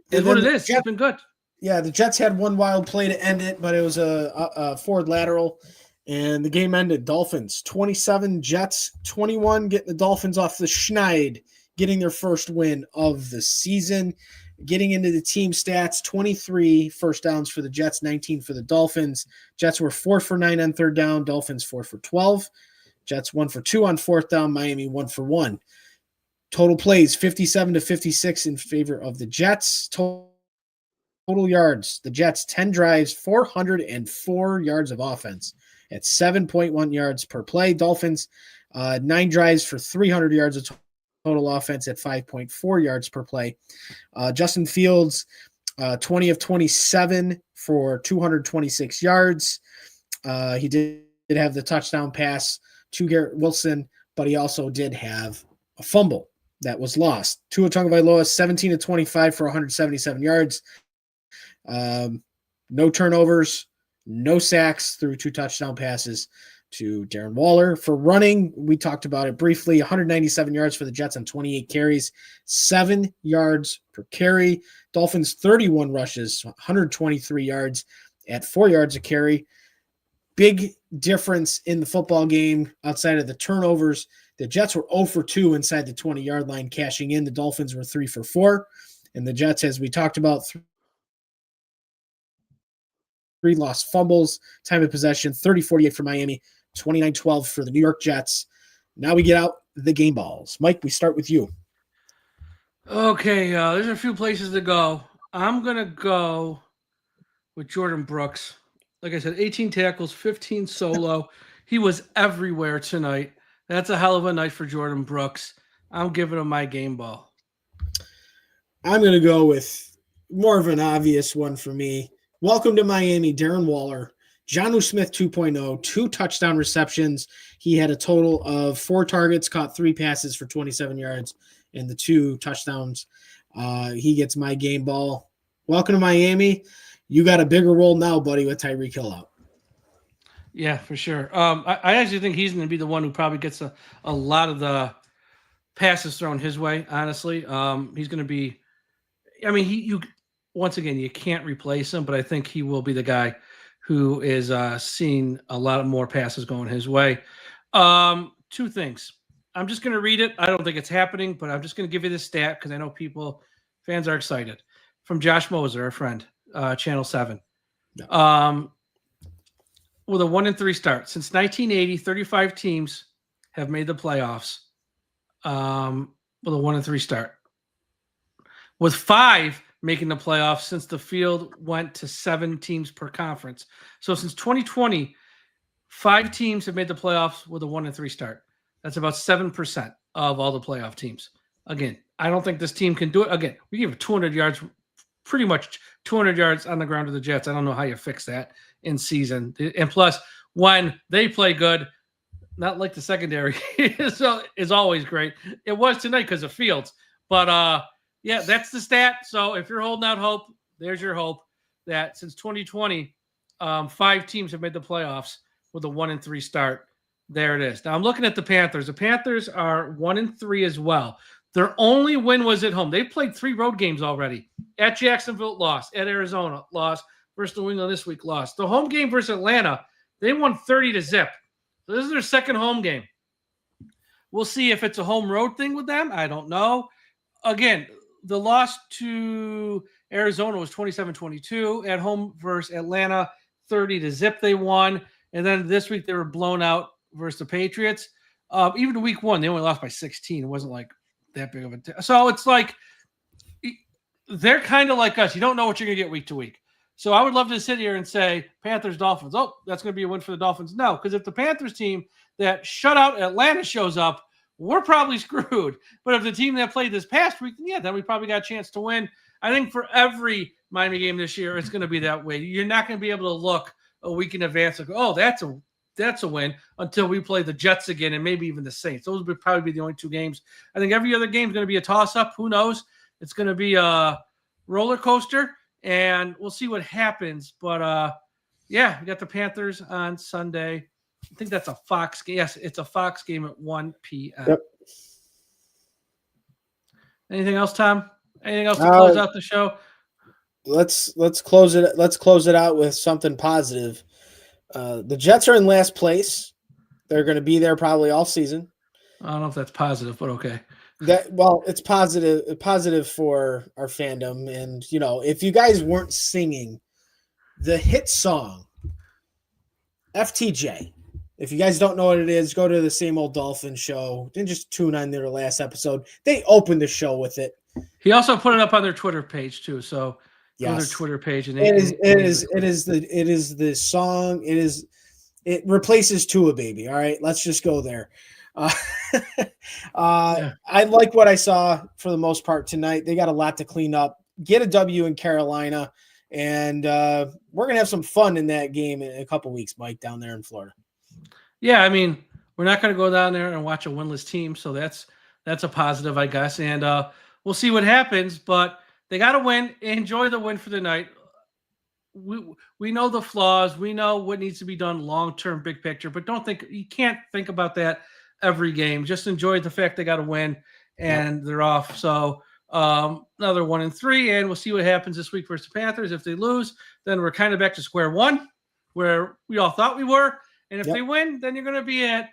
it's what it is. He's been good. Yeah, the Jets had one wild play to end it, but it was a forward lateral, and the game ended. Dolphins 27, Jets 21, getting the Dolphins off the schneid, getting their first win of the season. Getting into the team stats, 23 first downs for the Jets, 19 for the Dolphins. Jets were 4 for 9 on third down, Dolphins 4 for 12. Jets 1 for 2 on fourth down, Miami 1 for 1. Total plays, 57 to 56 in favor of the Jets. Total yards, the Jets 10 drives, 404 yards of offense at 7.1 yards per play. Dolphins 9 drives for 300 yards of total offense at 5.4 yards per play. Justin Fields, 20 of 27 for 226 yards. He did have the touchdown pass to Garrett Wilson, but he also did have a fumble. that was lost. Tua Tagovailoa, 17 to 25 for 177 yards. No turnovers, no sacks, through 2 touchdown passes to Darren Waller. For running, we talked about it briefly, 197 yards for the Jets on 28 carries, 7 yards per carry. Dolphins, 31 rushes, 123 yards at 4 yards a carry. Big difference in the football game outside of the turnovers. The Jets were 0 for 2 inside the 20-yard line, cashing in. The Dolphins were 3 for 4. And the Jets, as we talked about, 3 lost fumbles, time of possession, 30-48 for Miami, 29-12 for the New York Jets. Now we get out the game balls. Mike, we start with you. Okay, there's a few places to go. I'm going to go with Jordan Brooks. Like I said, 18 tackles, 15 solo. He was everywhere tonight. That's a hell of a night for Jordan Brooks. I'm giving him my game ball. I'm going to go with more of an obvious one for me. Welcome to Miami, Darren Waller. Jonnu Smith 2.0, 2 touchdown receptions. He had a total of 4 targets, caught 3 passes for 27 yards, and the 2 touchdowns. He gets my game ball. Welcome to Miami. You got a bigger role now, buddy, with Tyreek Hill out. Yeah, for sure. I actually think he's going to be the one who probably gets a lot of the passes thrown his way, honestly. He's going to be – I mean, once again, you can't replace him, but I think he will be the guy who is seeing a lot of more passes going his way. 2 things. I'm just going to read it. I don't think it's happening, but I'm just going to give you this stat because I know fans are excited. From Josh Moser, our friend, Channel 7. No. With a 1-3 start. Since 1980, 35 teams have made the playoffs with a 1-3 start. With 5 making the playoffs since the field went to 7 teams per conference. So since 2020, 5 teams have made the playoffs with a 1-3 start. That's about 7% of all the playoff teams. Again, I don't think this team can do it. Again, we give 200 yards, pretty much 200 yards on the ground to the Jets. I don't know how you fix that in season. And plus, when they play good, not like the secondary is always great. It was tonight because of Fields. But, yeah, that's the stat. So if you're holding out hope, there's your hope that since 2020, 5 teams have made the playoffs with a 1-3 start. There it is. Now I'm looking at the Panthers. The Panthers are 1-3 as well. Their only win was at home. They played 3 road games already. At Jacksonville, lost. At Arizona, lost. Versus New England this week, lost. The home game versus Atlanta, they won 30-0. So this is their second home game. We'll see if it's a home road thing with them. I don't know. Again, the loss to Arizona was 27-22. At home versus Atlanta, 30-0 they won. And then this week they were blown out versus the Patriots. Even week 1, they only lost by 16. It wasn't like that big of a so it's like they're kind of like us. You don't know what you're going to get week to week. So I would love to sit here and say Panthers, Dolphins. Oh, that's going to be a win for the Dolphins. No, because if the Panthers team that shut out Atlanta shows up, we're probably screwed. But if the team that played this past week, yeah, then we probably got a chance to win. I think for every Miami game this year, it's going to be that way. You're not going to be able to look a week in advance and go, oh, that's a win until we play the Jets again and maybe even the Saints. Those would probably be the only 2 games. I think every other game is going to be a toss-up. Who knows? It's going to be a roller coaster, and we'll see what happens. But, yeah, we got the Panthers on Sunday. I think that's a Fox game. Yes, it's a Fox game at 1 p.m. Yep. Anything else, Tom? Anything else to close out the show? Let's close it. Let's close it out with something positive. The Jets are in last place. They're going to be there probably all season. I don't know if that's positive, but okay. It's positive for our fandom. And, you know, if you guys weren't singing the hit song, FTJ, if you guys don't know what it is, go to the Same Old Dolphin show and just tune on their last episode. They opened the show with it. He also put it up on their Twitter page too. So go to their Twitter page and it is the song. It replaces Tua Baby. All right, let's just go there. I like what I saw for the most part tonight. They got a lot to clean up. Get a W in Carolina, and we're gonna have some fun in that game in a couple weeks, Mike, down there in Florida. Yeah, I mean, we're not going to go down there and watch a winless team, so that's That's a positive, I guess. And we'll see what happens. But they got to win. Enjoy the win for the night. We know the flaws. We know what needs to be done long-term, big picture. But you can't think about that every game. Just enjoy the fact they got to win, and they're off. So another 1-3, and we'll see what happens this week versus the Panthers. If they lose, then we're kind of back to square one, where we all thought we were. And if they win, then you're going to be at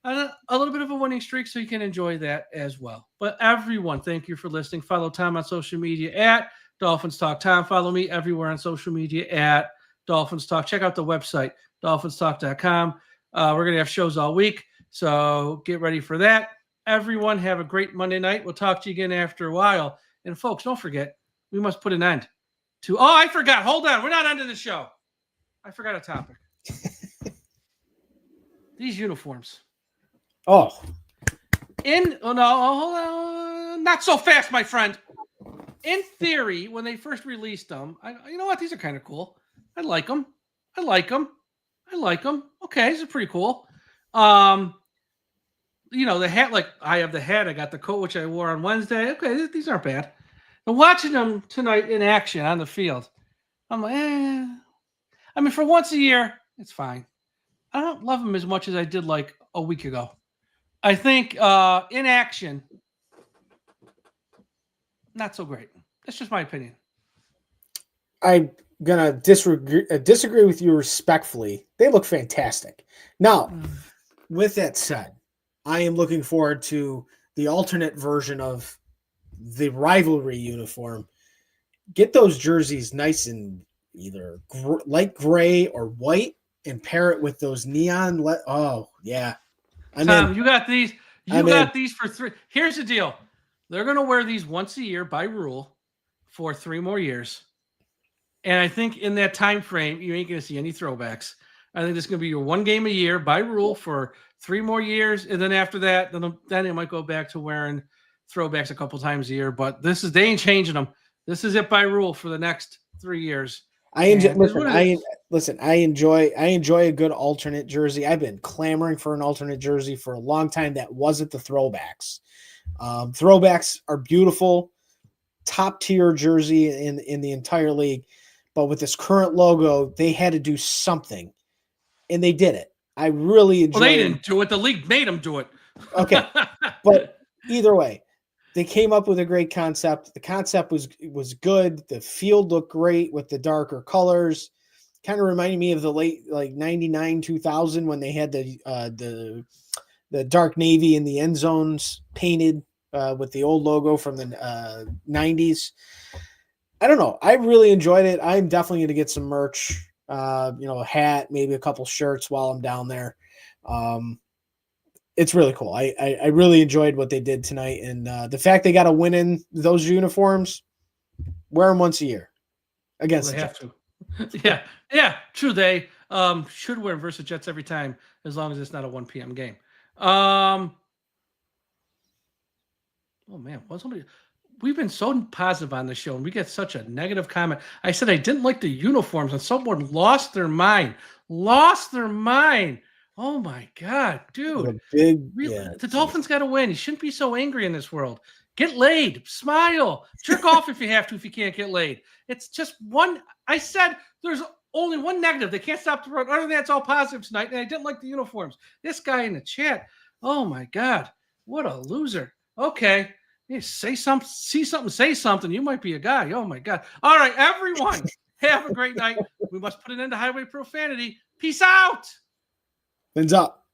a little bit of a winning streak, so you can enjoy that as well. But everyone, thank you for listening. Follow Tom on social media at Dolphins Talk Tom. Follow me everywhere on social media at Dolphins Talk. Check out the website, DolphinsTalk.com. We're going to have shows all week, so get ready for that. Everyone, have a great Monday night. We'll talk to you again after a while. And folks, don't forget, we must put an end to. Oh, I forgot. Hold on. We're not ending the show. I forgot a topic. These uniforms. Oh. Hold on. Not so fast, my friend. In theory, when they first released them, you know what? These are kind of cool. I like them. Okay, these are pretty cool. The hat, like I have the hat. I got the coat, which I wore on Wednesday. Okay, these aren't bad. And watching them tonight in action on the field, I'm like, I mean, for once a year, it's fine. I don't love them as much as I did like a week ago. I think in action, not so great. That's just my opinion. I'm gonna disagree with you respectfully. They look fantastic. Now, with that said, I am looking forward to the alternate version of the rivalry uniform. Get those jerseys nice and either light gray or white, and pair it with those neon. Oh yeah, Tom, you got these. You got these for 3. Here's the deal: they're going to wear these once a year by rule for 3 more years. And I think in that time frame, you ain't going to see any throwbacks. I think this is going to be your 1 game a year by rule for 3 more years, and then after that, then it might go back to wearing throwbacks a couple times a year. But they ain't changing them. This is it by rule for the next 3 years. I enjoy a good alternate jersey. I've been clamoring for an alternate jersey for a long time. That wasn't the throwbacks. Throwbacks are beautiful, top tier jersey in the entire league. But with this current logo, they had to do something, and they did it. I really enjoyed. Well, they didn't do it. The league made them do it. Okay, but either way, they came up with a great concept. The concept was good. The field looked great with the darker colors. Kind of reminded me of the late 99, 2000 when they had the dark navy in the end zones painted with the old logo from the 90s. I don't know. I really enjoyed it. I'm definitely going to get some merch, a hat, maybe a couple shirts while I'm down there. It's really cool. I really enjoyed what they did tonight. And the fact they got to win in those uniforms, wear them once a year against they have to. Yeah, true. They should wear them versus Jets every time, as long as it's not a 1 p.m. game. Oh, man. We've been so positive on the show, and we get such a negative comment. I said I didn't like the uniforms, and someone lost their mind. Oh, my God, dude. The Dolphins got to win. You shouldn't be so angry in this world. Get laid. Smile. Jerk off if you have to, if you can't get laid. It's just one. I said there's only one negative. They can't stop the run. Other than that, it's all positive tonight, and I didn't like the uniforms. This guy in the chat, oh, my God, what a loser. Okay. Yeah, say something, see something, say something. You might be a guy. Oh, my God. All right, everyone, have a great night. We must put an end to highway profanity. Peace out. Fins up.